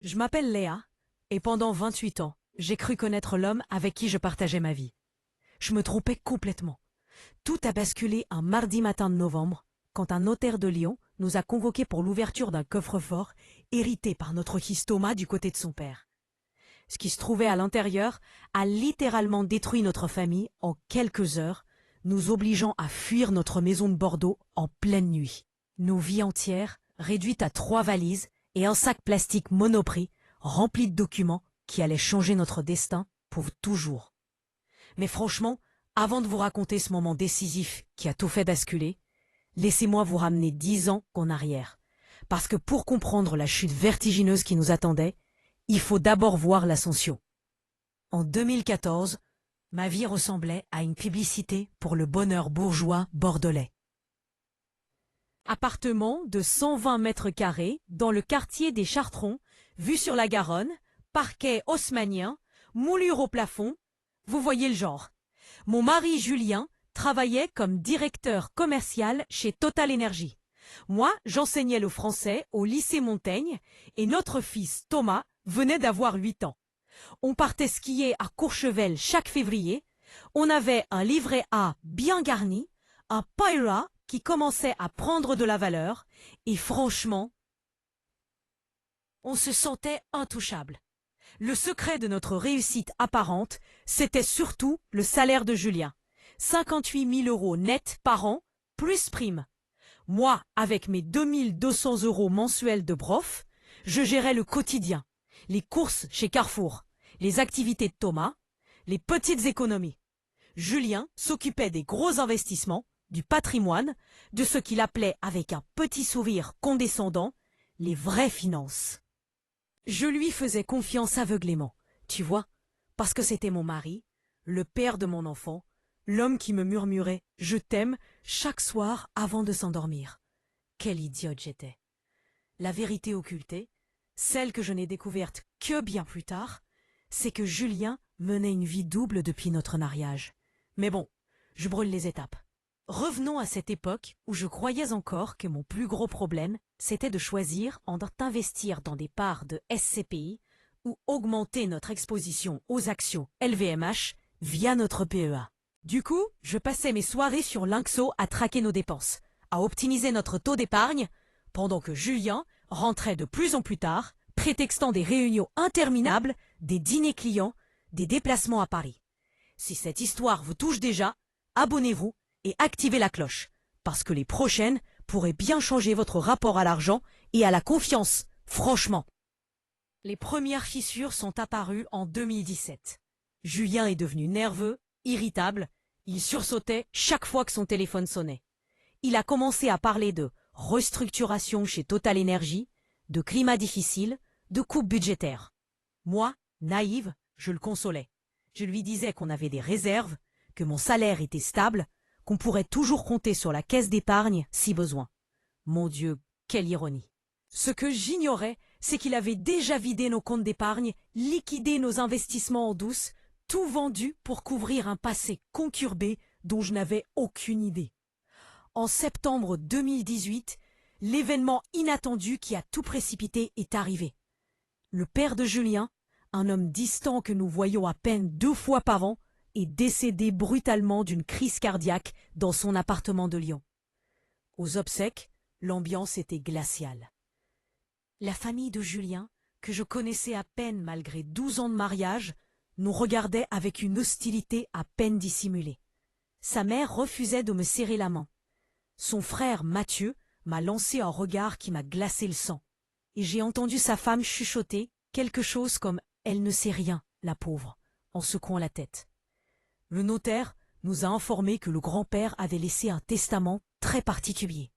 Je m'appelle Léa, et pendant 28 ans, j'ai cru connaître l'homme avec qui je partageais ma vie. Je me trompais complètement. Tout a basculé un mardi matin de novembre, quand un notaire de Lyon nous a convoqués pour l'ouverture d'un coffre-fort hérité par notre fils Thomas du côté de son père. Ce qui se trouvait à l'intérieur a littéralement détruit notre famille en quelques heures, nous obligeant à fuir notre maison de Bordeaux en pleine nuit. Nos vies entières réduites à 3 valises et un sac plastique Monoprix rempli de documents qui allaient changer notre destin pour toujours. Mais franchement, avant de vous raconter ce moment décisif qui a tout fait basculer, laissez-moi vous ramener 10 ans en arrière. Parce que pour comprendre la chute vertigineuse qui nous attendait, il faut d'abord voir l'ascension. En 2014, ma vie ressemblait à une publicité pour le bonheur bourgeois bordelais. Appartement de 120 mètres carrés dans le quartier des Chartrons, vue sur la Garonne, parquet haussmannien, moulure au plafond, vous voyez le genre. Mon mari Julien travaillait comme directeur commercial chez Total Énergie. Moi, j'enseignais le français au lycée Montaigne et notre fils Thomas venait d'avoir 8 ans. On partait skier à Courchevel chaque février, on avait un livret A bien garni, un Pyra qui commençait à prendre de la valeur, et franchement, on se sentait intouchable. Le secret de notre réussite apparente, c'était surtout le salaire de Julien. 58 000 € net par an, plus prime. Moi, avec mes 2200 € mensuels de brof, je gérais le quotidien, les courses chez Carrefour, les activités de Thomas, les petites économies. Julien s'occupait des gros investissements, du patrimoine, de ce qu'il appelait avec un petit sourire condescendant, les vraies finances. Je lui faisais confiance aveuglément, tu vois, parce que c'était mon mari, le père de mon enfant, l'homme qui me murmurait « je t'aime » chaque soir avant de s'endormir. Quelle idiote j'étais. La vérité occultée, celle que je n'ai découverte que bien plus tard, c'est que Julien menait une vie double depuis notre mariage. Mais bon, je brûle les étapes. Revenons à cette époque où je croyais encore que mon plus gros problème, c'était de choisir entre investir dans des parts de SCPI ou augmenter notre exposition aux actions LVMH via notre PEA. Du coup, je passais mes soirées sur Linkso à traquer nos dépenses, à optimiser notre taux d'épargne, pendant que Julien rentrait de plus en plus tard, prétextant des réunions interminables, des dîners clients, des déplacements à Paris. Si cette histoire vous touche déjà, abonnez-vous et activez la cloche, parce que les prochaines pourraient bien changer votre rapport à l'argent et à la confiance, franchement. Les premières fissures sont apparues en 2017. Julien est devenu nerveux, irritable, il sursautait chaque fois que son téléphone sonnait. Il a commencé à parler de restructuration chez Total Énergie, de climat difficile, de coupes budgétaires. Moi, naïve, je le consolais. Je lui disais qu'on avait des réserves, que mon salaire était stable, qu'on pourrait toujours compter sur la caisse d'épargne si besoin. Mon Dieu, quelle ironie. Ce que j'ignorais, c'est qu'il avait déjà vidé nos comptes d'épargne, liquidé nos investissements en douce, tout vendu pour couvrir un passé concurbé dont je n'avais aucune idée. En septembre 2018, l'événement inattendu qui a tout précipité est arrivé. Le père de Julien, un homme distant que nous voyons à peine 2 fois par an, est décédé brutalement d'une crise cardiaque dans son appartement de Lyon. Aux obsèques, l'ambiance était glaciale. La famille de Julien, que je connaissais à peine malgré 12 ans de mariage, nous regardait avec une hostilité à peine dissimulée. Sa mère refusait de me serrer la main. Son frère Mathieu m'a lancé un regard qui m'a glacé le sang. Et j'ai entendu sa femme chuchoter quelque chose comme « elle ne sait rien, la pauvre », en secouant la tête. Le notaire nous a informé que le grand-père avait laissé un testament très particulier.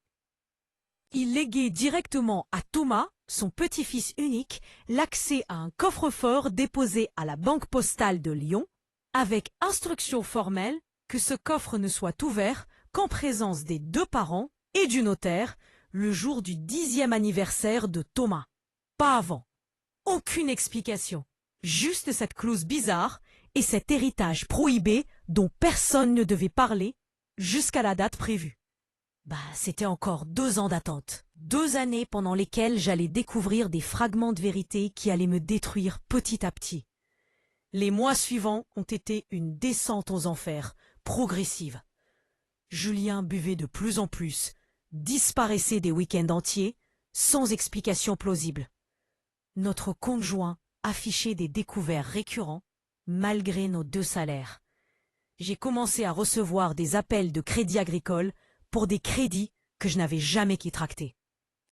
Il léguait directement à Thomas, son petit-fils unique, l'accès à un coffre-fort déposé à la Banque postale de Lyon, avec instruction formelle que ce coffre ne soit ouvert qu'en présence des 2 parents et du notaire le jour du 10e anniversaire de Thomas. Pas avant. Aucune explication. Juste cette clause bizarre et cet héritage prohibé dont personne ne devait parler jusqu'à la date prévue. C'était encore 2 ans d'attente. 2 années pendant lesquelles j'allais découvrir des fragments de vérité qui allaient me détruire petit à petit. Les mois suivants ont été une descente aux enfers, progressive. Julien buvait de plus en plus, disparaissait des week-ends entiers, sans explication plausible. Notre conjoint affichait des découverts récurrents, malgré nos 2 salaires. J'ai commencé à recevoir des appels de Crédit Agricole pour des crédits que je n'avais jamais tractés.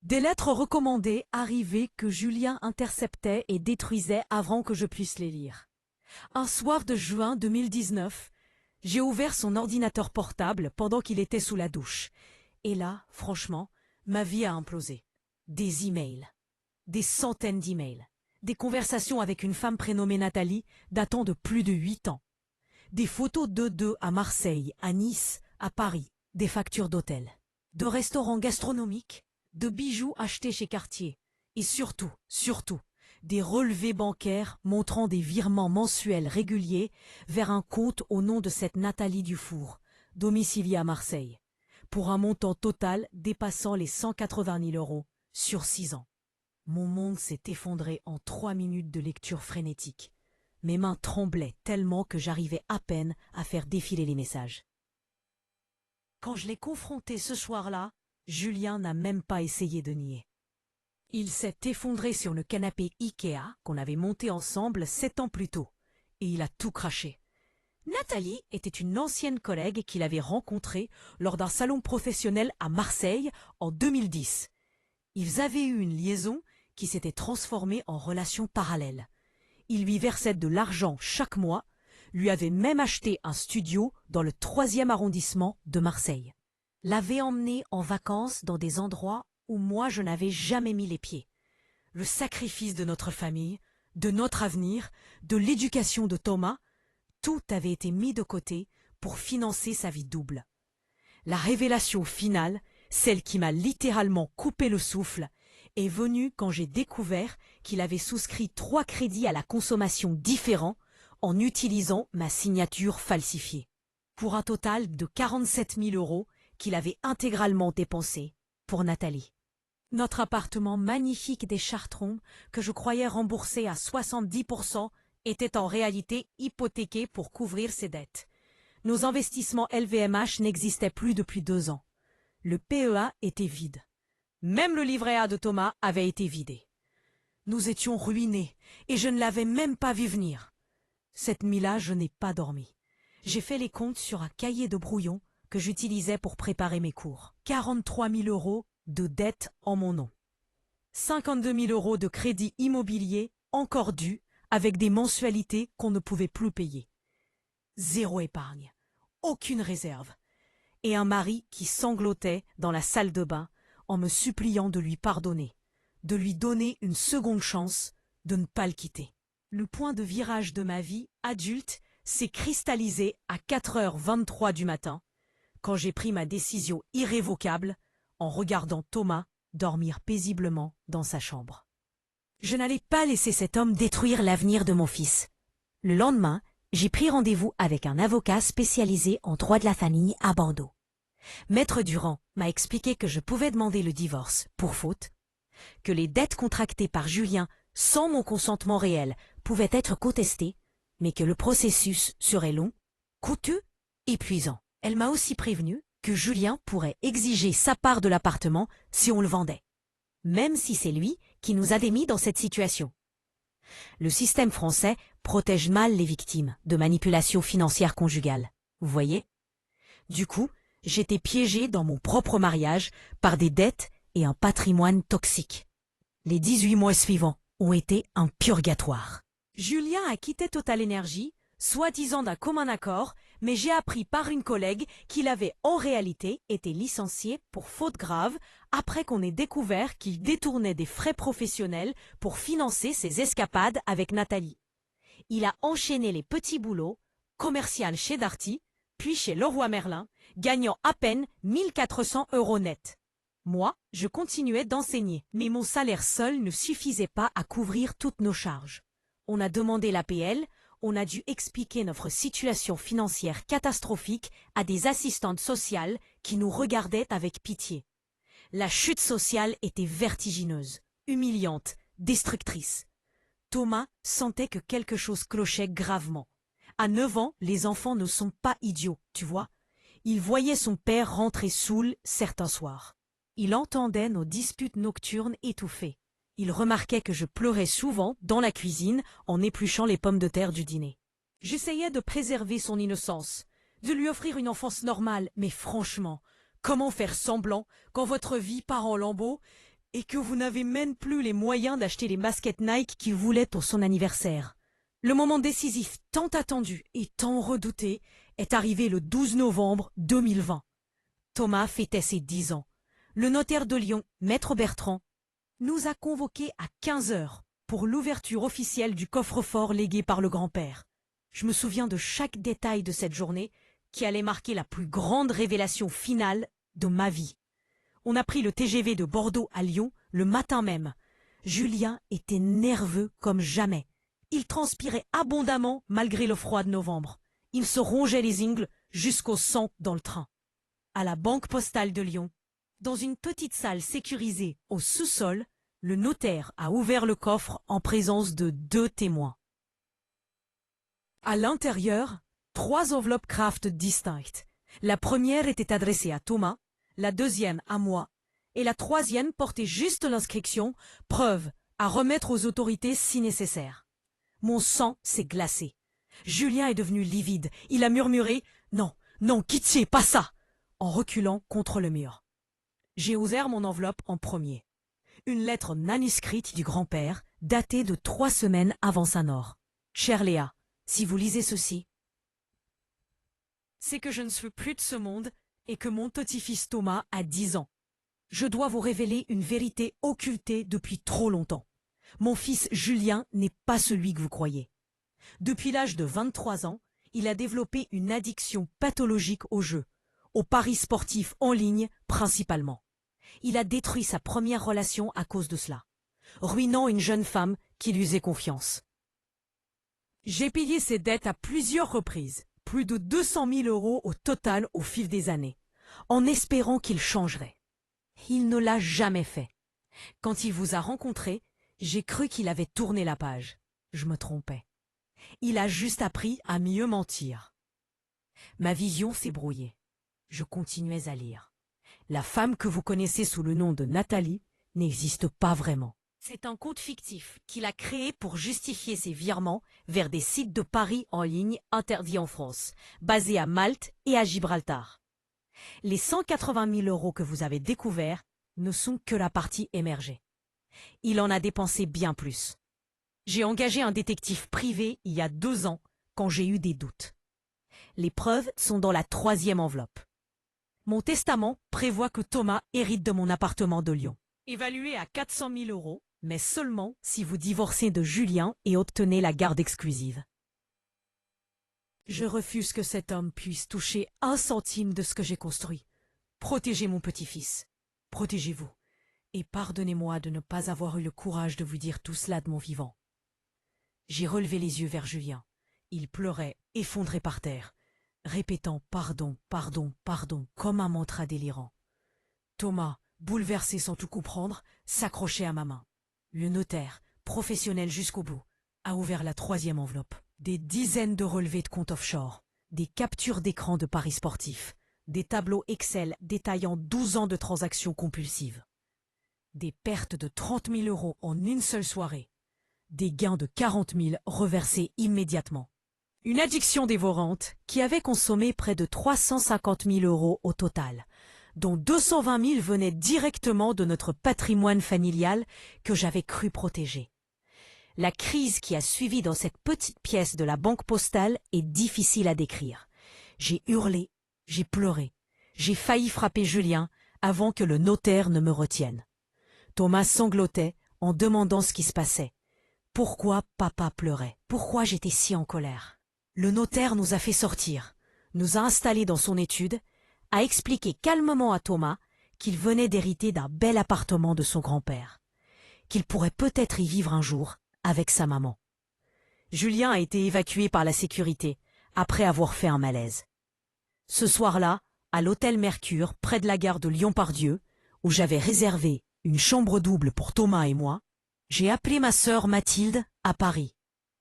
Des lettres recommandées arrivaient que Julien interceptait et détruisait avant que je puisse les lire. Un soir de juin 2019, j'ai ouvert son ordinateur portable pendant qu'il était sous la douche. Et là, franchement, ma vie a implosé. Des emails, des centaines d'emails, des conversations avec une femme prénommée Nathalie datant de plus de 8 ans. Des photos d'eux à Marseille, à Nice, à Paris, des factures d'hôtel, de restaurants gastronomiques, de bijoux achetés chez Cartier, et surtout, des relevés bancaires montrant des virements mensuels réguliers vers un compte au nom de cette Nathalie Dufour, domiciliée à Marseille, pour un montant total dépassant les 180 000 € sur 6 ans. Mon monde s'est effondré en 3 minutes de lecture frénétique. Mes mains tremblaient tellement que j'arrivais à peine à faire défiler les messages. Quand je l'ai confronté ce soir-là, Julien n'a même pas essayé de nier. Il s'est effondré sur le canapé Ikea qu'on avait monté ensemble 7 ans plus tôt, et il a tout craché. Nathalie était une ancienne collègue qu'il avait rencontrée lors d'un salon professionnel à Marseille en 2010. Ils avaient eu une liaison qui s'était transformée en relation parallèle. Il lui versait de l'argent chaque mois, lui avait même acheté un studio dans le 3e arrondissement de Marseille. L'avait emmené en vacances dans des endroits où moi je n'avais jamais mis les pieds. Le sacrifice de notre famille, de notre avenir, de l'éducation de Thomas, tout avait été mis de côté pour financer sa vie double. La révélation finale, celle qui m'a littéralement coupé le souffle, est venue quand j'ai découvert qu'il avait souscrit 3 crédits à la consommation différents en utilisant ma signature falsifiée, pour un total de 47 000 € qu'il avait intégralement dépensé pour Nathalie. Notre appartement magnifique des Chartrons, que je croyais remboursé à 70%, était en réalité hypothéqué pour couvrir ses dettes. Nos investissements LVMH n'existaient plus depuis 2 ans. Le PEA était vide. Même le livret A de Thomas avait été vidé. Nous étions ruinés et je ne l'avais même pas vu venir. Cette nuit-là, je n'ai pas dormi. J'ai fait les comptes sur un cahier de brouillon que j'utilisais pour préparer mes cours. 43 000 € de dettes en mon nom. 52 000 € de crédit immobilier encore dû avec des mensualités qu'on ne pouvait plus payer. 0 épargne, aucune réserve. Et un mari qui sanglotait dans la salle de bain en me suppliant de lui pardonner, de lui donner une seconde chance, de ne pas le quitter. Le point de virage de ma vie adulte s'est cristallisé à 4h23 du matin, quand j'ai pris ma décision irrévocable en regardant Thomas dormir paisiblement dans sa chambre. Je n'allais pas laisser cet homme détruire l'avenir de mon fils. Le lendemain, j'ai pris rendez-vous avec un avocat spécialisé en droit de la famille à Bordeaux. Maître Durand m'a expliqué que je pouvais demander le divorce pour faute, que les dettes contractées par Julien sans mon consentement réel pouvaient être contestées, mais que le processus serait long, coûteux, épuisant. Elle m'a aussi prévenu que Julien pourrait exiger sa part de l'appartement si on le vendait, même si c'est lui qui nous avait mis dans cette situation. Le système français protège mal les victimes de manipulations financières conjugales, vous voyez ? Du coup, j'étais piégée dans mon propre mariage par des dettes et un patrimoine toxique. Les 18 mois suivants ont été un purgatoire. Julien a quitté Total Energy, soi-disant d'un commun accord, mais j'ai appris par une collègue qu'il avait en réalité été licencié pour faute grave après qu'on ait découvert qu'il détournait des frais professionnels pour financer ses escapades avec Nathalie. Il a enchaîné les petits boulots, commercial chez Darty, puis chez Leroy Merlin, gagnant à peine 1 400 € net. Moi, je continuais d'enseigner, mais mon salaire seul ne suffisait pas à couvrir toutes nos charges. On a demandé l'APL, on a dû expliquer notre situation financière catastrophique à des assistantes sociales qui nous regardaient avec pitié. La chute sociale était vertigineuse, humiliante, destructrice. Thomas sentait que quelque chose clochait gravement. À 9 ans, les enfants ne sont pas idiots, tu vois. Il voyait son père rentrer saoul certains soirs. Il entendait nos disputes nocturnes étouffées. Il remarquait que je pleurais souvent dans la cuisine en épluchant les pommes de terre du dîner. J'essayais de préserver son innocence, de lui offrir une enfance normale, mais franchement, comment faire semblant quand votre vie part en lambeaux et que vous n'avez même plus les moyens d'acheter les baskets Nike qu'il voulait pour son anniversaire? Le moment décisif tant attendu et tant redouté est arrivé le 12 novembre 2020. Thomas fêtait ses 10 ans. Le notaire de Lyon, Maître Bertrand, nous a convoqués à 15 heures pour l'ouverture officielle du coffre-fort légué par le grand-père. Je me souviens de chaque détail de cette journée qui allait marquer la plus grande révélation finale de ma vie. On a pris le TGV de Bordeaux à Lyon le matin même. Julien était nerveux comme jamais. Il transpirait abondamment malgré le froid de novembre. Il se rongeait les ongles jusqu'au sang dans le train. À la Banque postale de Lyon, dans une petite salle sécurisée au sous-sol, le notaire a ouvert le coffre en présence de 2 témoins. À l'intérieur, 3 enveloppes Kraft distinctes. La première était adressée à Thomas, la deuxième à moi, et la troisième portait juste l'inscription « Preuve à remettre aux autorités si nécessaire ». Mon sang s'est glacé. Julien est devenu livide. Il a murmuré « Non, non, Kitié, pas ça !» en reculant contre le mur. J'ai ouvert mon enveloppe en premier. Une lettre manuscrite du grand-père, datée de 3 semaines avant sa mort. « Chère Léa, si vous lisez ceci, c'est que je ne suis plus de ce monde et que mon petit-fils Thomas a 10 ans. Je dois vous révéler une vérité occultée depuis trop longtemps. Mon fils Julien n'est pas celui que vous croyez. Depuis l'âge de 23 ans, il a développé une addiction pathologique au jeu, aux paris sportifs en ligne principalement. Il a détruit sa première relation à cause de cela, ruinant une jeune femme qui lui faisait confiance. J'ai payé ses dettes à plusieurs reprises, plus de 200 000 € au total au fil des années, en espérant qu'il changerait. Il ne l'a jamais fait. Quand il vous a rencontré, j'ai cru qu'il avait tourné la page. Je me trompais. Il a juste appris à mieux mentir. Ma vision s'est brouillée. Je continuais à lire. La femme que vous connaissez sous le nom de Nathalie n'existe pas vraiment. C'est un compte fictif qu'il a créé pour justifier ses virements vers des sites de paris en ligne interdits en France, basés à Malte et à Gibraltar. Les 180 000 € que vous avez découverts ne sont que la partie émergée. Il en a dépensé bien plus. J'ai engagé un détective privé il y a 2 ans quand j'ai eu des doutes. Les preuves sont dans la 3e enveloppe. Mon testament prévoit que Thomas hérite de mon appartement de Lyon, évalué à 400 000 €, mais seulement si vous divorcez de Julien et obtenez la garde exclusive. Je refuse que cet homme puisse toucher 1 centime de ce que j'ai construit. Protégez mon petit-fils. Protégez-vous. Et pardonnez-moi de ne pas avoir eu le courage de vous dire tout cela de mon vivant. J'ai relevé les yeux vers Julien. Il pleurait, effondré par terre, répétant « Pardon, pardon, pardon » comme un mantra délirant. Thomas, bouleversé sans tout comprendre, s'accrochait à ma main. Le notaire, professionnel jusqu'au bout, a ouvert la 3e enveloppe. Des dizaines de relevés de comptes offshore, des captures d'écran de paris sportifs, des tableaux Excel détaillant 12 ans de transactions compulsives, des pertes de 30 000 € en une seule soirée, des gains de 40 000 reversés immédiatement. Une addiction dévorante qui avait consommé près de 350 000 € au total, dont 220 000 venaient directement de notre patrimoine familial que j'avais cru protéger. La crise qui a suivi dans cette petite pièce de la banque postale est difficile à décrire. J'ai hurlé, j'ai pleuré, j'ai failli frapper Julien avant que le notaire ne me retienne. Thomas sanglotait en demandant ce qui se passait. Pourquoi papa pleurait? Pourquoi j'étais si en colère? Le notaire nous a fait sortir, nous a installés dans son étude, a expliqué calmement à Thomas qu'il venait d'hériter d'un bel appartement de son grand-père, qu'il pourrait peut-être y vivre un jour avec sa maman. Julien a été évacué par la sécurité après avoir fait un malaise. Ce soir-là, à l'hôtel Mercure, près de la gare de Lyon-Pardieu, où j'avais réservé une chambre double pour Thomas et moi, j'ai appelé ma sœur Mathilde à Paris.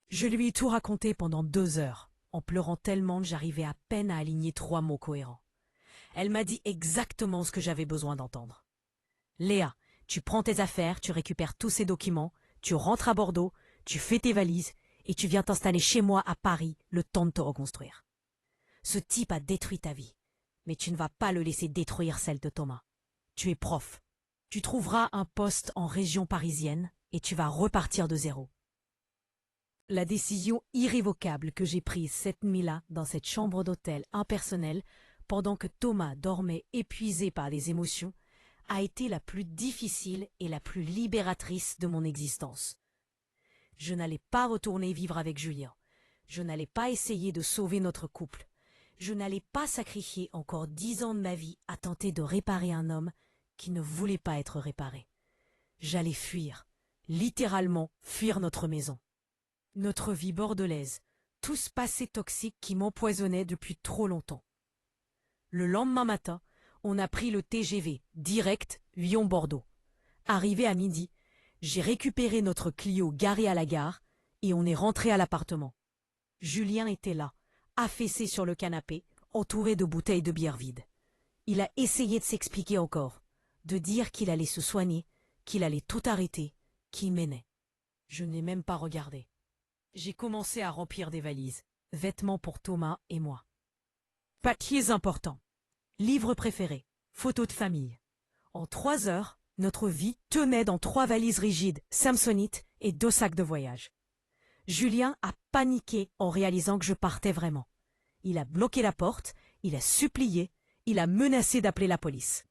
Je lui ai tout raconté pendant 2 heures, en pleurant tellement que j'arrivais à peine à aligner 3 mots cohérents. Elle m'a dit exactement ce que j'avais besoin d'entendre. Léa, tu prends tes affaires, tu récupères tous ces documents, tu rentres à Bordeaux, tu fais tes valises et tu viens t'installer chez moi à Paris le temps de te reconstruire. Ce type a détruit ta vie, mais tu ne vas pas le laisser détruire celle de Thomas. Tu es prof. Tu trouveras un poste en région parisienne et tu vas repartir de zéro. La décision irrévocable que j'ai prise cette nuit-là dans cette chambre d'hôtel impersonnelle, pendant que Thomas dormait épuisé par les émotions, a été la plus difficile et la plus libératrice de mon existence. Je n'allais pas retourner vivre avec Julien. Je n'allais pas essayer de sauver notre couple. Je n'allais pas sacrifier encore 10 ans de ma vie à tenter de réparer un homme qui ne voulait pas être réparé. J'allais fuir, littéralement fuir notre maison. Notre vie bordelaise, tout ce passé toxique qui m'empoisonnait depuis trop longtemps. Le lendemain matin, on a pris le TGV, direct Lyon-Bordeaux. Arrivé à midi, j'ai récupéré notre Clio garé à la gare et on est rentré à l'appartement. Julien était là, affaissé sur le canapé, entouré de bouteilles de bière vides. Il a essayé de s'expliquer encore, de dire qu'il allait se soigner, qu'il allait tout arrêter, qu'il m'aimait. Je n'ai même pas regardé. J'ai commencé à remplir des valises, vêtements pour Thomas et moi. Papiers importants, livres préférés, photos de famille. En 3 heures, notre vie tenait dans 3 valises rigides, samsonites et 2 sacs de voyage. Julien a paniqué en réalisant que je partais vraiment. Il a bloqué la porte, il a supplié, il a menacé d'appeler la police.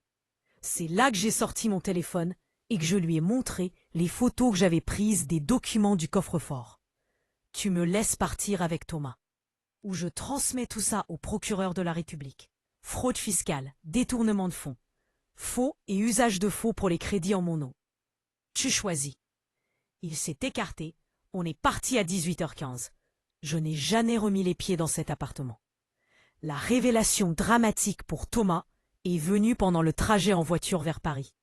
C'est là que j'ai sorti mon téléphone et que je lui ai montré les photos que j'avais prises des documents du coffre-fort. Tu me laisses partir avec Thomas. Ou je transmets tout ça au procureur de la République. Fraude fiscale, détournement de fonds, faux et usage de faux pour les crédits en mon nom. Tu choisis. Il s'est écarté, on est parti à 18h15. Je n'ai jamais remis les pieds dans cet appartement. La révélation dramatique pour Thomas est venue pendant le trajet en voiture vers Paris.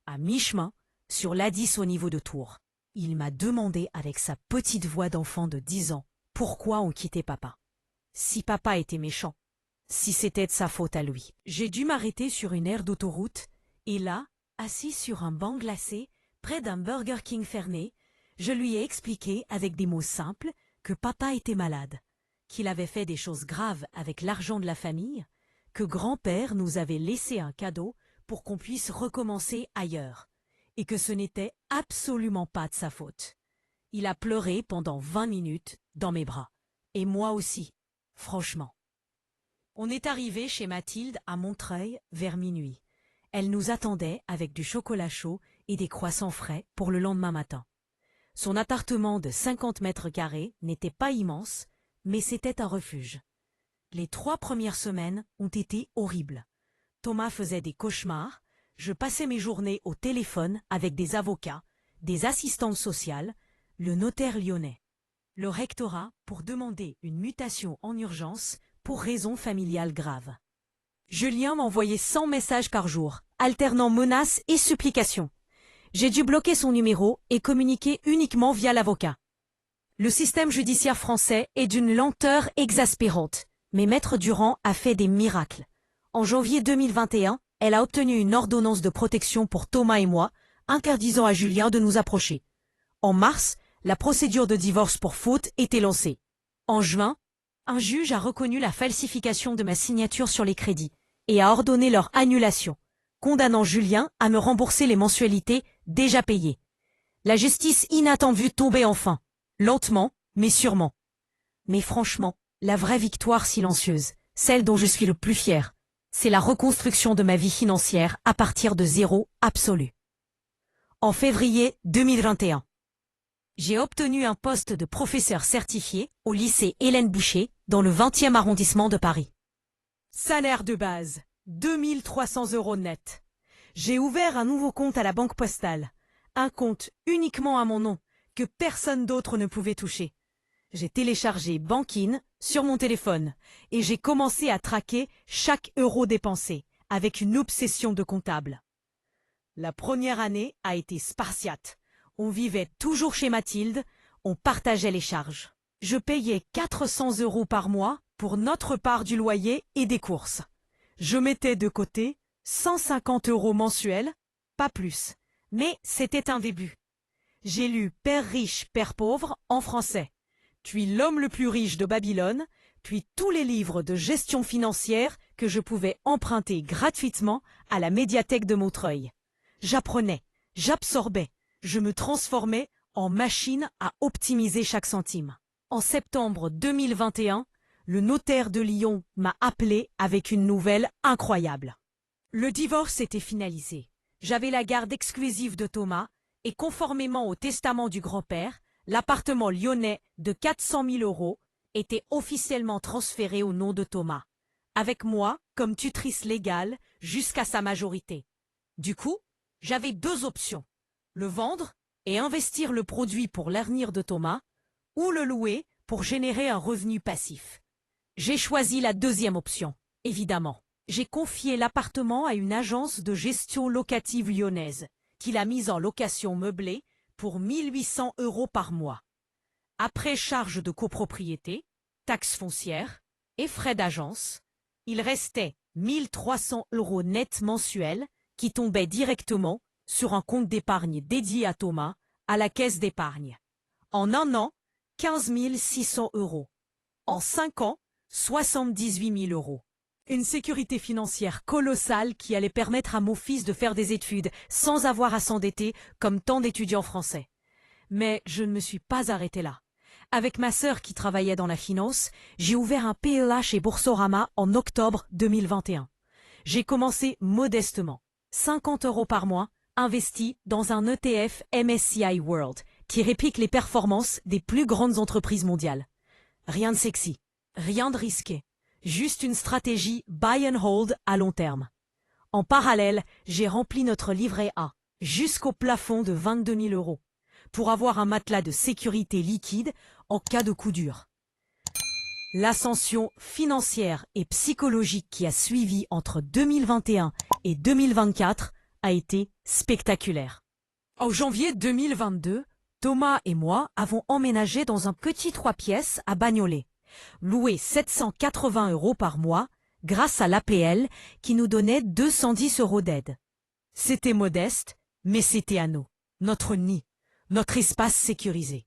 À mi-chemin, sur l'A10 au niveau de Tours, il m'a demandé avec sa petite voix d'enfant de 10 ans pourquoi on quittait papa. Si papa était méchant, si c'était de sa faute à lui. J'ai dû m'arrêter sur une aire d'autoroute et là, assis sur un banc glacé, près d'un Burger King fermé, je lui ai expliqué avec des mots simples que papa était malade, qu'il avait fait des choses graves avec l'argent de la famille, que grand-père nous avait laissé un cadeau pour qu'on puisse recommencer ailleurs, et que ce n'était absolument pas de sa faute. Il a pleuré pendant 20 minutes dans mes bras, et moi aussi, franchement. On est arrivé chez Mathilde à Montreuil vers minuit. Elle nous attendait avec du chocolat chaud et des croissants frais pour le lendemain matin. Son appartement de 50 mètres carrés n'était pas immense, mais c'était un refuge. Les 3 premières semaines ont été horribles. Thomas faisait des cauchemars, je passais mes journées au téléphone avec des avocats, des assistantes sociales, le notaire lyonnais, le rectorat pour demander une mutation en urgence pour raisons familiales graves. Julien m'envoyait 100 messages par jour, alternant menaces et supplications. J'ai dû bloquer son numéro et communiquer uniquement via l'avocat. Le système judiciaire français est d'une lenteur exaspérante, mais Maître Durand a fait des miracles. En janvier 2021, elle a obtenu une ordonnance de protection pour Thomas et moi, interdisant à Julien de nous approcher. En mars, la procédure de divorce pour faute était lancée. En juin, un juge a reconnu la falsification de ma signature sur les crédits et a ordonné leur annulation, condamnant Julien à me rembourser les mensualités déjà payées. La justice inattendue tombait enfin, lentement, mais sûrement. Mais franchement, la vraie victoire silencieuse, celle dont je suis le plus fier, c'est la reconstruction de ma vie financière à partir de zéro absolu. En février 2021, j'ai obtenu un poste de professeur certifié au lycée Hélène Boucher dans le 20e arrondissement de Paris. Salaire de base, 2 300 € net. J'ai ouvert un nouveau compte à la Banque Postale, un compte uniquement à mon nom, que personne d'autre ne pouvait toucher. J'ai téléchargé Bankin sur mon téléphone et j'ai commencé à traquer chaque euro dépensé avec une obsession de comptable. La première année a été spartiate. On vivait toujours chez Mathilde, on partageait les charges. Je payais 400 € par mois pour notre part du loyer et des courses. Je mettais de côté 150 € mensuels, pas plus. Mais c'était un début. J'ai lu Père riche, Père pauvre en français, puis L'homme le plus riche de Babylone, puis tous les livres de gestion financière que je pouvais emprunter gratuitement à la médiathèque de Montreuil. J'apprenais, j'absorbais, je me transformais en machine à optimiser chaque centime. En septembre 2021, le notaire de Lyon m'a appelé avec une nouvelle incroyable. Le divorce était finalisé. J'avais la garde exclusive de Thomas et conformément au testament du grand-père, l'appartement lyonnais de 400 000 € était officiellement transféré au nom de Thomas, avec moi comme tutrice légale jusqu'à sa majorité. Du coup, j'avais deux options, le vendre et investir le produit pour l'avenir de Thomas, ou le louer pour générer un revenu passif. J'ai choisi la deuxième option, évidemment. J'ai confié l'appartement à une agence de gestion locative lyonnaise, qui l'a mise en location meublée pour 1 800 € par mois. Après charges de copropriété, taxes foncières et frais d'agence, il restait 1 300 € net mensuels qui tombaient directement sur un compte d'épargne dédié à Thomas, à la caisse d'épargne. En un an, 15 600 €. En 5 ans, 78 000 €. Une sécurité financière colossale qui allait permettre à mon fils de faire des études sans avoir à s'endetter comme tant d'étudiants français. Mais je ne me suis pas arrêtée là. Avec ma sœur qui travaillait dans la finance, j'ai ouvert un PEA chez Boursorama en octobre 2021. J'ai commencé modestement, 50 € par mois, investi dans un ETF MSCI World qui réplique les performances des plus grandes entreprises mondiales. Rien de sexy, rien de risqué. Juste une stratégie buy and hold à long terme. En parallèle, j'ai rempli notre livret A jusqu'au plafond de 22 000 € pour avoir un matelas de sécurité liquide en cas de coup dur. L'ascension financière et psychologique qui a suivi entre 2021 et 2024 a été spectaculaire. En janvier 2022, Thomas et moi avons emménagé dans un petit 3 pièces à Bagnolet. Loué 780 € par mois grâce à l'APL qui nous donnait 210 € d'aide. C'était modeste, mais c'était à nous, notre nid, notre espace sécurisé.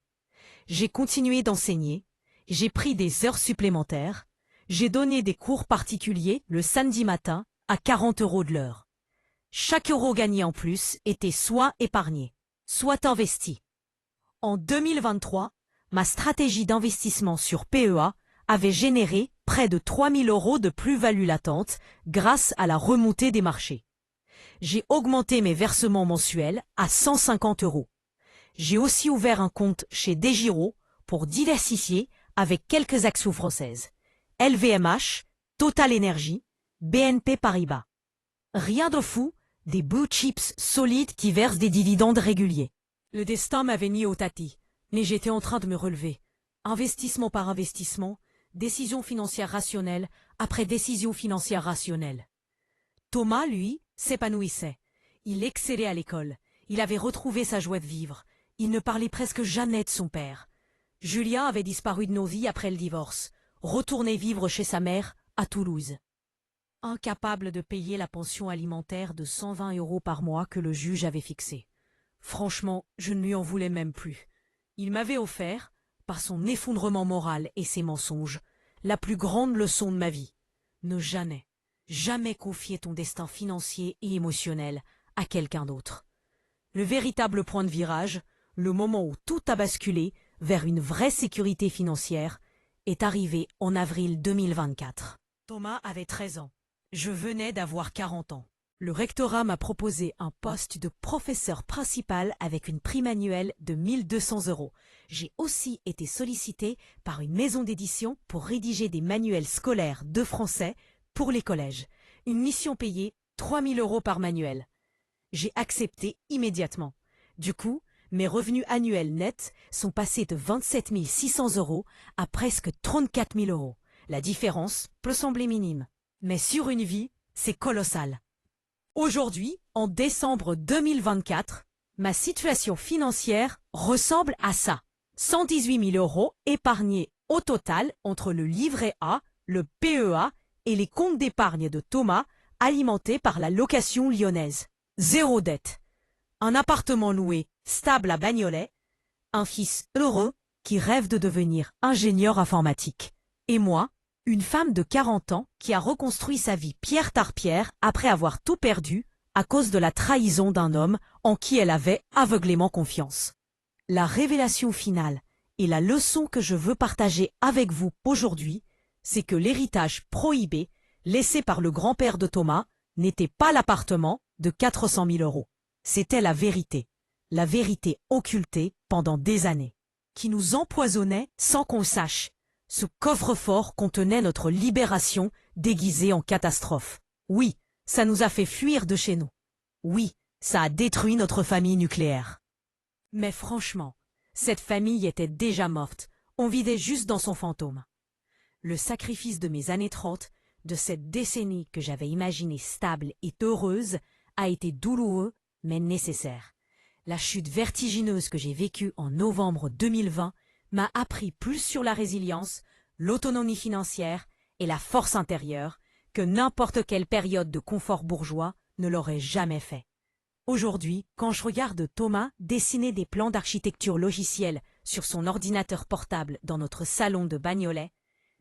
J'ai continué d'enseigner, j'ai pris des heures supplémentaires, j'ai donné des cours particuliers le samedi matin à 40 € de l'heure. Chaque euro gagné en plus était soit épargné, soit investi. En 2023, ma stratégie d'investissement sur PEA avait généré près de 3 000 € de plus-value latente grâce à la remontée des marchés. J'ai augmenté mes versements mensuels à 150 €. J'ai aussi ouvert un compte chez Desgiro pour diversifier avec quelques actions françaises. LVMH, Total Energy, BNP Paribas. Rien de fou, des blue chips solides qui versent des dividendes réguliers. Le destin m'avait mis au tapis, mais j'étais en train de me relever. Investissement par investissement, décision financière rationnelle après décision financière rationnelle. Thomas, lui, s'épanouissait. Il excellait à l'école. Il avait retrouvé sa joie de vivre. Il ne parlait presque jamais de son père. Julien avait disparu de nos vies après le divorce, retourné vivre chez sa mère à Toulouse. Incapable de payer la pension alimentaire de 120 € par mois que le juge avait fixée. Franchement, je ne lui en voulais même plus. Il m'avait offert, par son effondrement moral et ses mensonges, la plus grande leçon de ma vie. Ne jamais, jamais confier ton destin financier et émotionnel à quelqu'un d'autre. Le véritable point de virage, le moment où tout a basculé vers une vraie sécurité financière, est arrivé en avril 2024. Thomas avait 13 ans. Je venais d'avoir 40 ans. Le rectorat m'a proposé un poste de professeur principal avec une prime annuelle de 1 200 €. J'ai aussi été sollicité par une maison d'édition pour rédiger des manuels scolaires de français pour les collèges. Une mission payée 3 000 € par manuel. J'ai accepté immédiatement. Du coup, Mes revenus annuels nets sont passés de 27 600 € à presque 34 000 €. La différence peut sembler minime, mais sur une vie, c'est colossal. Aujourd'hui, en décembre 2024, ma situation financière ressemble à ça. 118 000 € épargnés au total entre le livret A, le PEA et les comptes d'épargne de Thomas alimentés par la location lyonnaise. Zéro dette. Un appartement loué, stable à Bagnolet. Un fils heureux qui rêve de devenir ingénieur informatique. Et moi, une femme de 40 ans qui a reconstruit sa vie pierre par pierre après avoir tout perdu à cause de la trahison d'un homme en qui elle avait aveuglément confiance. La révélation finale et la leçon que je veux partager avec vous aujourd'hui, c'est que l'héritage prohibé laissé par le grand-père de Thomas n'était pas l'appartement de 400 000 €. C'était la vérité occultée pendant des années, qui nous empoisonnait sans qu'on le sache. Ce coffre-fort contenait notre libération déguisée en catastrophe. Oui, ça nous a fait fuir de chez nous. Oui, ça a détruit notre famille nucléaire. Mais franchement, cette famille était déjà morte. On vivait juste dans son fantôme. Le sacrifice de mes années 30, de cette décennie que j'avais imaginée stable et heureuse, a été douloureux mais nécessaire. La chute vertigineuse que j'ai vécue en novembre 2020 m'a appris plus sur la résilience, l'autonomie financière et la force intérieure que n'importe quelle période de confort bourgeois ne l'aurait jamais fait. Aujourd'hui, quand je regarde Thomas dessiner des plans d'architecture logicielle sur son ordinateur portable dans notre salon de Bagnolet,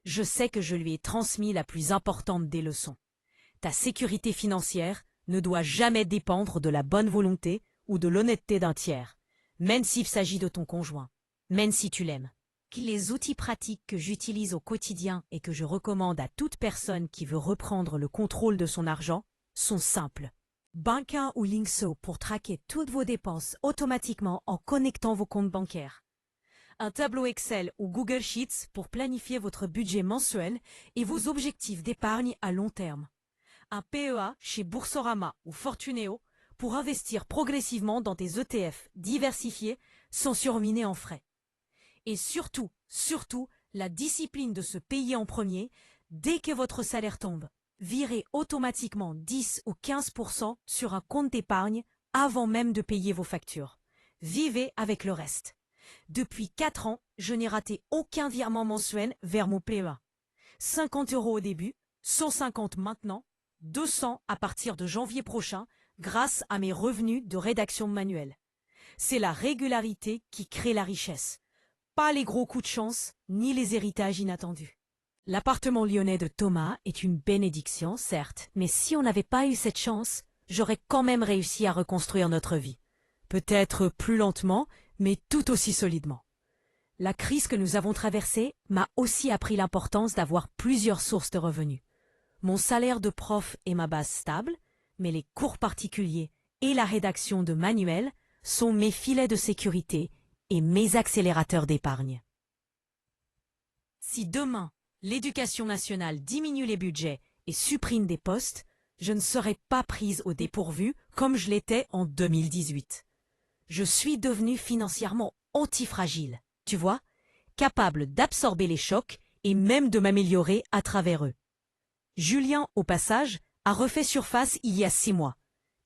je sais que je lui ai transmis la plus importante des leçons. Ta sécurité financière ne doit jamais dépendre de la bonne volonté ou de l'honnêteté d'un tiers, même s'il s'agit de ton conjoint, même si tu l'aimes. Les outils pratiques que j'utilise au quotidien et que je recommande à toute personne qui veut reprendre le contrôle de son argent sont simples. Bankin ou Linkso pour traquer toutes vos dépenses automatiquement en connectant vos comptes bancaires. Un tableau Excel ou Google Sheets pour planifier votre budget mensuel et vos objectifs d'épargne à long terme. Un PEA chez Boursorama ou Fortuneo pour investir progressivement dans des ETF diversifiés sans surminer en frais. Et surtout, la discipline de se payer en premier dès que votre salaire tombe. Virez automatiquement 10 ou 15% sur un compte d'épargne avant même de payer vos factures. Vivez avec le reste. Depuis 4 ans, je n'ai raté aucun virement mensuel vers mon PEA. 50 € au début, 150 maintenant, 200 à partir de janvier prochain grâce à mes revenus de rédaction manuelle. C'est la régularité qui crée la richesse. Pas les gros coups de chance, ni les héritages inattendus. L'appartement lyonnais de Thomas est une bénédiction, certes, mais si on n'avait pas eu cette chance, j'aurais quand même réussi à reconstruire notre vie. Peut-être plus lentement, mais tout aussi solidement. La crise que nous avons traversée m'a aussi appris l'importance d'avoir plusieurs sources de revenus. Mon salaire de prof est ma base stable, mais les cours particuliers et la rédaction de manuels sont mes filets de sécurité et mes accélérateurs d'épargne. Si demain, l'Éducation nationale diminue les budgets et supprime des postes, je ne serai pas prise au dépourvu comme je l'étais en 2018. Je suis devenue financièrement antifragile, tu vois, capable d'absorber les chocs et même de m'améliorer à travers eux. Julien, au passage, a refait surface il y a 6 mois.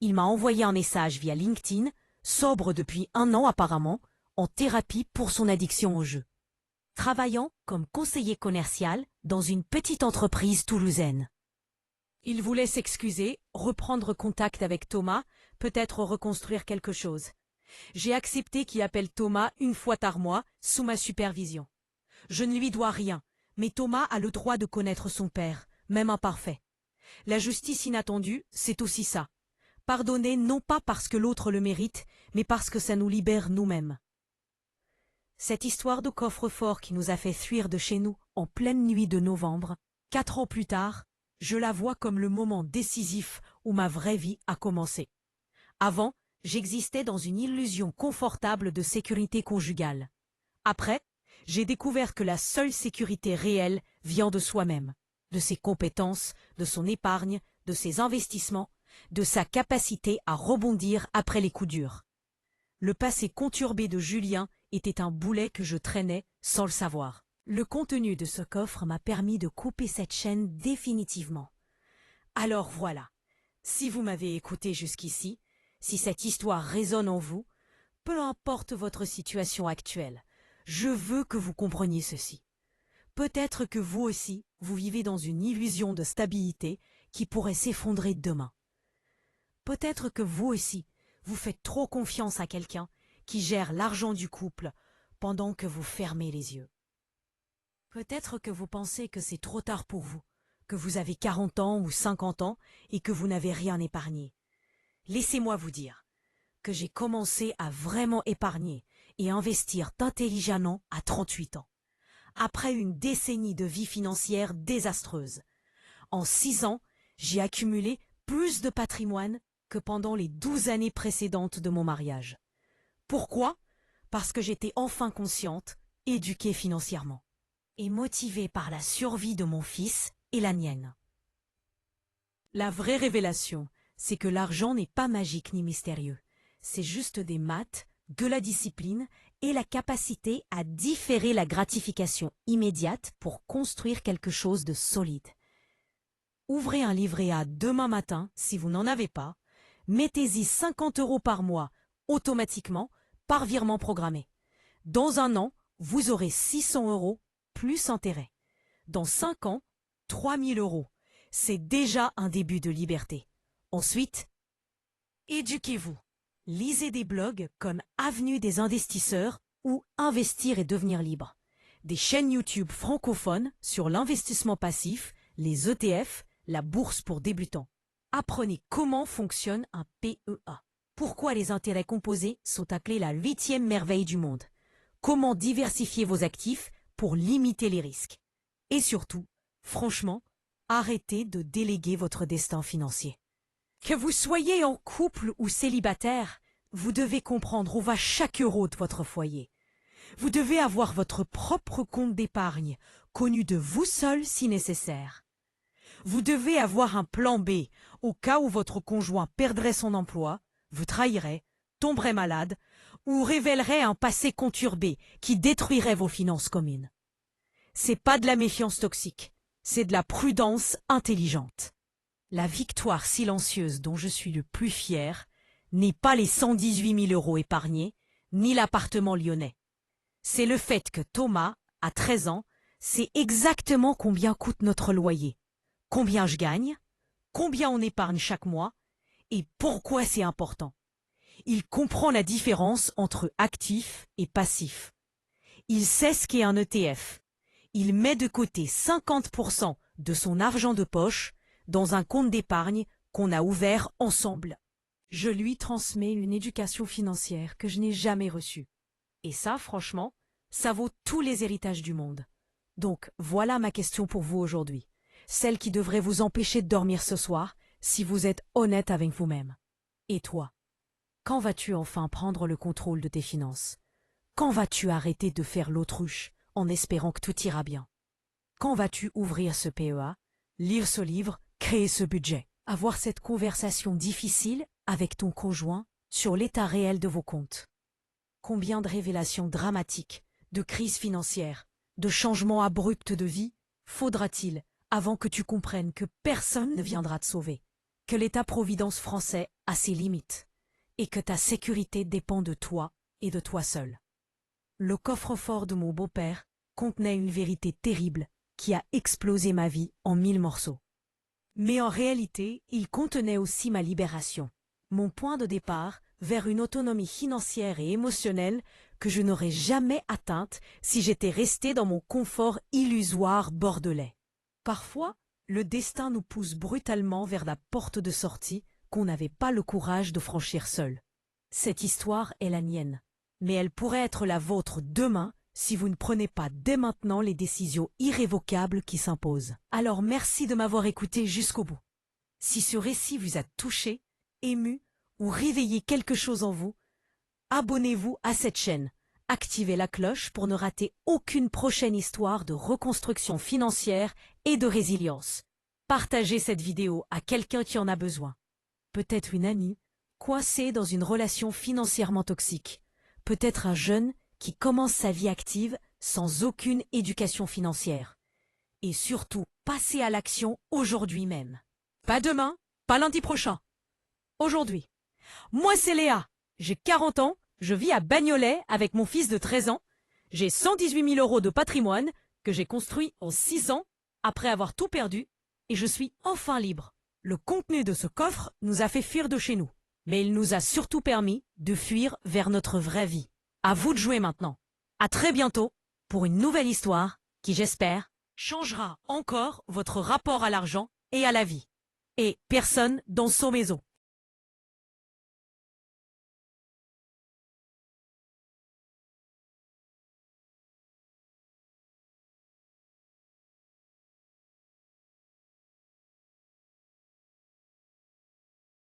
Il m'a envoyé un message via LinkedIn, sobre depuis 1 an apparemment, en thérapie pour son addiction au jeu. Travaillant comme conseiller commercial dans une petite entreprise toulousaine. Il voulait s'excuser, reprendre contact avec Thomas, peut-être reconstruire quelque chose. J'ai accepté qu'il appelle Thomas 1 fois par mois, sous ma supervision. Je ne lui dois rien, mais Thomas a le droit de connaître son père, même imparfait. La justice inattendue, c'est aussi ça. Pardonner non pas parce que l'autre le mérite, mais parce que ça nous libère nous-mêmes. Cette histoire de coffre-fort qui nous a fait fuir de chez nous en pleine nuit de novembre, 4 ans plus tard, je la vois comme le moment décisif où ma vraie vie a commencé. Avant, j'existais dans une illusion confortable de sécurité conjugale. Après, j'ai découvert que la seule sécurité réelle vient de soi-même, de ses compétences, de son épargne, de ses investissements, de sa capacité à rebondir après les coups durs. Le passé conturbé de Julien était un boulet que je traînais sans le savoir. Le contenu de ce coffre m'a permis de couper cette chaîne définitivement. Alors voilà, si vous m'avez écouté jusqu'ici, si cette histoire résonne en vous, peu importe votre situation actuelle, je veux que vous compreniez ceci. Peut-être que vous aussi, vous vivez dans une illusion de stabilité qui pourrait s'effondrer demain. Peut-être que vous aussi, vous faites trop confiance à quelqu'un qui gère l'argent du couple pendant que vous fermez les yeux. Peut-être que vous pensez que c'est trop tard pour vous, que vous avez 40 ans ou 50 ans et que vous n'avez rien épargné. Laissez-moi vous dire que j'ai commencé à vraiment épargner et investir intelligemment à 38 ans, après une décennie de vie financière désastreuse. En 6 ans, j'ai accumulé plus de patrimoine que pendant les 12 années précédentes de mon mariage. Pourquoi? Parce que j'étais enfin consciente, éduquée financièrement et motivée par la survie de mon fils et la mienne. La vraie révélation, c'est que l'argent n'est pas magique ni mystérieux. C'est juste des maths, de la discipline et la capacité à différer la gratification immédiate pour construire quelque chose de solide. Ouvrez un livret A demain matin si vous n'en avez pas. Mettez-y 50 € par mois, automatiquement, par virement programmé. Dans un an, vous aurez 600 € plus intérêt. Dans 5 ans, 3000 €. C'est déjà un début de liberté. Ensuite, éduquez-vous. Lisez des blogs comme Avenue des investisseurs ou Investir et devenir libre. Des chaînes YouTube francophones sur l'investissement passif, les ETF, la bourse pour débutants. Apprenez comment fonctionne un PEA. Pourquoi les intérêts composés sont appelés la 8e merveille du monde. Comment diversifier vos actifs pour limiter les risques. Et surtout, franchement, arrêtez de déléguer votre destin financier. Que vous soyez en couple ou célibataire, vous devez comprendre où va chaque euro de votre foyer. Vous devez avoir votre propre compte d'épargne, connu de vous seul si nécessaire. Vous devez avoir un plan B au cas où votre conjoint perdrait son emploi, vous trahirait, tomberait malade ou révélerait un passé conturbé qui détruirait vos finances communes. C'est pas de la méfiance toxique, c'est de la prudence intelligente. La victoire silencieuse dont je suis le plus fier n'est pas les 118 000 € épargnés, ni l'appartement lyonnais. C'est le fait que Thomas, à 13 ans, sait exactement combien coûte notre loyer, combien je gagne, combien on épargne chaque mois et pourquoi c'est important. Il comprend la différence entre actif et passif. Il sait ce qu'est un ETF. Il met de côté 50% de son argent de poche dans un compte d'épargne qu'on a ouvert ensemble. Je lui transmets une éducation financière que je n'ai jamais reçue. Et ça, franchement, ça vaut tous les héritages du monde. Donc, voilà ma question pour vous aujourd'hui. Celle qui devrait vous empêcher de dormir ce soir si vous êtes honnête avec vous-même. Et toi? Quand vas-tu enfin prendre le contrôle de tes finances? Quand vas-tu arrêter de faire l'autruche en espérant que tout ira bien? Quand vas-tu ouvrir ce PEA, lire ce livre, créer ce budget, avoir cette conversation difficile avec ton conjoint sur l'état réel de vos comptes? Combien de révélations dramatiques, de crises financières, de changements abrupts de vie faudra-t-il avant que tu comprennes que personne ne viendra te sauver, que l'État-providence français a ses limites et que ta sécurité dépend de toi et de toi seul? Le coffre-fort de mon beau-père contenait une vérité terrible qui a explosé ma vie en 1000 morceaux. Mais en réalité, il contenait aussi ma libération, mon point de départ vers une autonomie financière et émotionnelle que je n'aurais jamais atteinte si j'étais restée dans mon confort illusoire bordelais. Parfois, le destin nous pousse brutalement vers la porte de sortie qu'on n'avait pas le courage de franchir seul. Cette histoire est la mienne, mais elle pourrait être la vôtre demain si vous ne prenez pas dès maintenant les décisions irrévocables qui s'imposent. Alors merci de m'avoir écouté jusqu'au bout. Si ce récit vous a touché, ému ou réveillé quelque chose en vous, abonnez-vous à cette chaîne, activez la cloche pour ne rater aucune prochaine histoire de reconstruction financière et de résilience. Partagez cette vidéo à quelqu'un qui en a besoin. Peut-être une amie, coincé dans une relation financièrement toxique. Peut-être un jeune qui commence sa vie active sans aucune éducation financière. Et surtout, passez à l'action aujourd'hui même. Pas demain, pas lundi prochain. Aujourd'hui. Moi, c'est Léa. J'ai 40 ans, je vis à Bagnolet avec mon fils de 13 ans. J'ai 118 000 € de patrimoine que j'ai construit en 6 ans après avoir tout perdu et je suis enfin libre. Le contenu de ce coffre nous a fait fuir de chez nous, mais il nous a surtout permis de fuir vers notre vraie vie. À vous de jouer maintenant. À très bientôt pour une nouvelle histoire qui, j'espère, changera encore votre rapport à l'argent et à la vie. Et personne dans son maison.